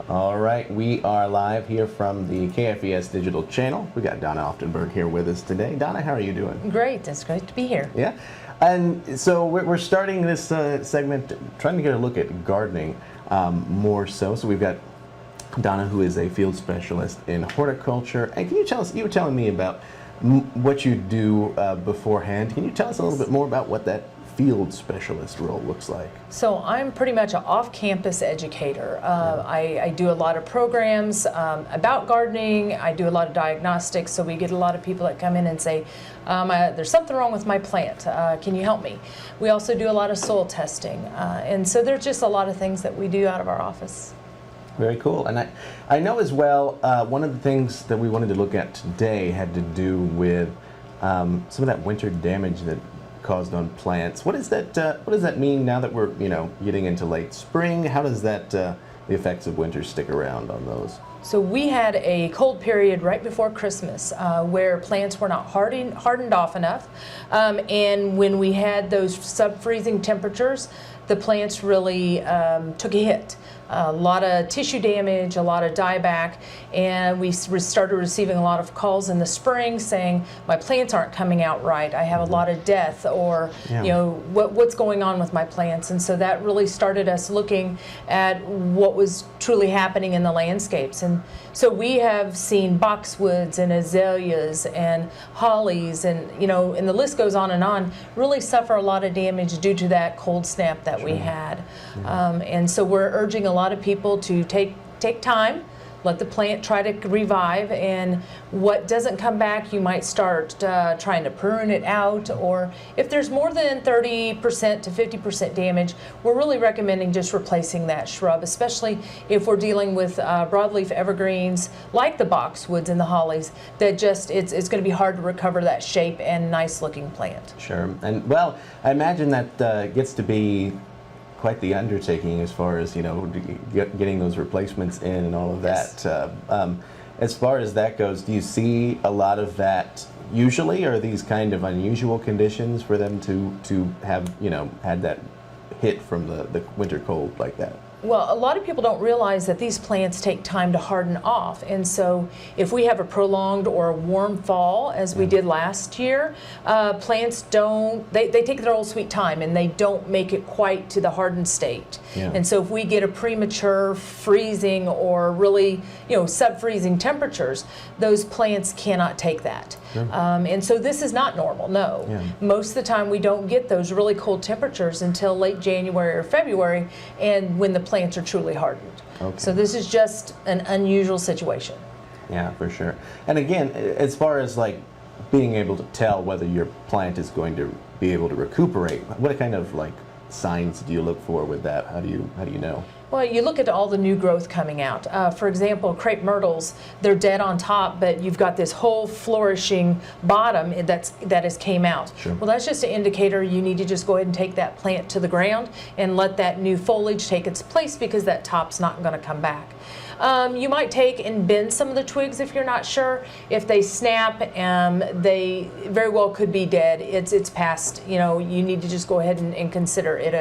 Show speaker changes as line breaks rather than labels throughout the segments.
All right, we are live here from the KFES digital channel. We got Donna Aufdenberg here with us today. Donna, how are you doing?
Great, it's great to be here.
Yeah, and so we're starting this segment trying to get a look at gardening more so. So we've got Donna, who is a field specialist in horticulture. And can you tell us, you were telling me about what you do beforehand. Can you tell us a little bit more about what that field specialist role looks like?
So I'm pretty much an off-campus educator. I do a lot of programs about gardening. I do a lot of diagnostics, so we get a lot of people that come in and say, there's something wrong with my plant. Can you help me? We also do a lot of soil testing. And so there's just a lot of things that we do out of our office.
Very cool. And I know as well, one of the things that we wanted to look at today had to do with some of that winter damage that caused on plants. What does that mean now that we're getting into late spring? How does that the effects of winter stick around on those?
So we had a cold period right before Christmas where plants were not hardened off enough, and when we had those sub-freezing temperatures, the plants really took a hit. A lot of tissue damage, a lot of dieback, and we started receiving a lot of calls in the spring saying, my plants aren't coming out right, I have a lot of death, or what's going on with my plants. And so that really started us looking at what was truly happening in the landscapes. And so we have seen boxwoods and azaleas and hollies and and the list goes on, really suffer a lot of damage due to that cold snap that we had. And so we're urging a lot of people to take time, let the plant try to revive, and what doesn't come back, you might start trying to prune it out, or if there's more than 30% to 50% damage, we're really recommending just replacing that shrub, especially if we're dealing with broadleaf evergreens like the boxwoods and the hollies, that just it's going to be hard to recover that shape and nice looking plant.
Sure. And well, I imagine that gets to be quite the undertaking as far as getting those replacements in and all of that. As far as that goes, do you see a lot of that usually, or are these kind of unusual conditions for them to have had that hit from the winter cold like that?
Well, a lot of people don't realize that these plants take time to harden off, and so if we have a prolonged or a warm fall, as we did last year, plants they take their old sweet time and they don't make it quite to the hardened state. And so if we get a premature freezing or really sub-freezing temperatures, those plants cannot take that. And so this is not normal, no. Most of the time we don't get those really cold temperatures until late January or February, and when the plants are truly hardened. So this is just an unusual situation.
Yeah, for sure. And again, as far as like being able to tell whether your plant is going to be able to recuperate, what kind of like signs do you look for with that? How do you know?
Well, you look at all the new growth coming out. For example, crepe myrtles, they're dead on top, but you've got this whole flourishing bottom that has came out. Well, that's just an indicator you need to just go ahead and take that plant to the ground and let that new foliage take its place, because that top's not going to come back. You might take and bend some of the twigs if you're not sure. If they snap, they very well could be dead. It's past, you need to just go ahead and consider it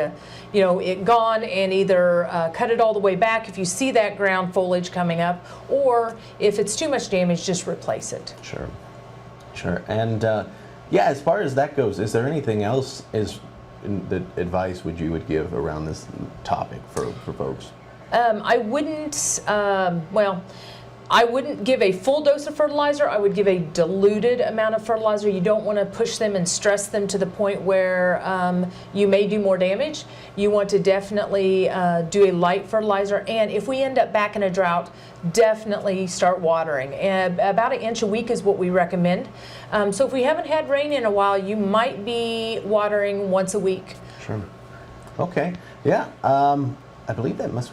it gone, and either cut it all the way back if you see that ground foliage coming up, or if it's too much damage, just replace it.
Sure. And yeah, as far as that goes, is there anything else the advice you would give around this topic for folks?
I wouldn't, I wouldn't give a full dose of fertilizer. I would give a diluted amount of fertilizer. You don't want to push them and stress them to the point where you may do more damage. You want to definitely do a light fertilizer. And if we end up back in a drought, definitely start watering. And about 1 inch a week is what we recommend. So if we haven't had rain in a while, you might be watering once a week.
Sure. Okay. Yeah. I believe that must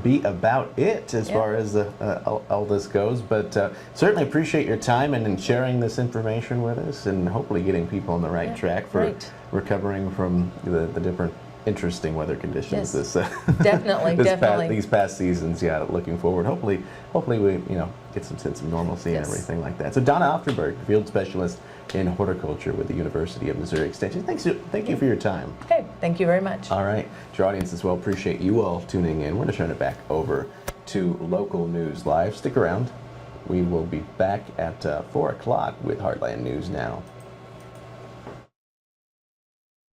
be about it as far as all this goes, but certainly appreciate your time and sharing this information with us, and hopefully getting people on the right track for recovering from the different interesting weather conditions
Yes.
this
Definitely, definitely.
these past seasons. Yeah, looking forward. Hopefully we get some sense of normalcy and
Yes.
like that. So Donna Aufdenberg, field specialist in horticulture with the University of Missouri Extension. Thank you for your time.
Okay, thank you very much.
All right, to our audience as well, appreciate you all tuning in. We're going to turn it back over to Local News Live. Stick around. We will be back at 4 o'clock with Heartland News Now.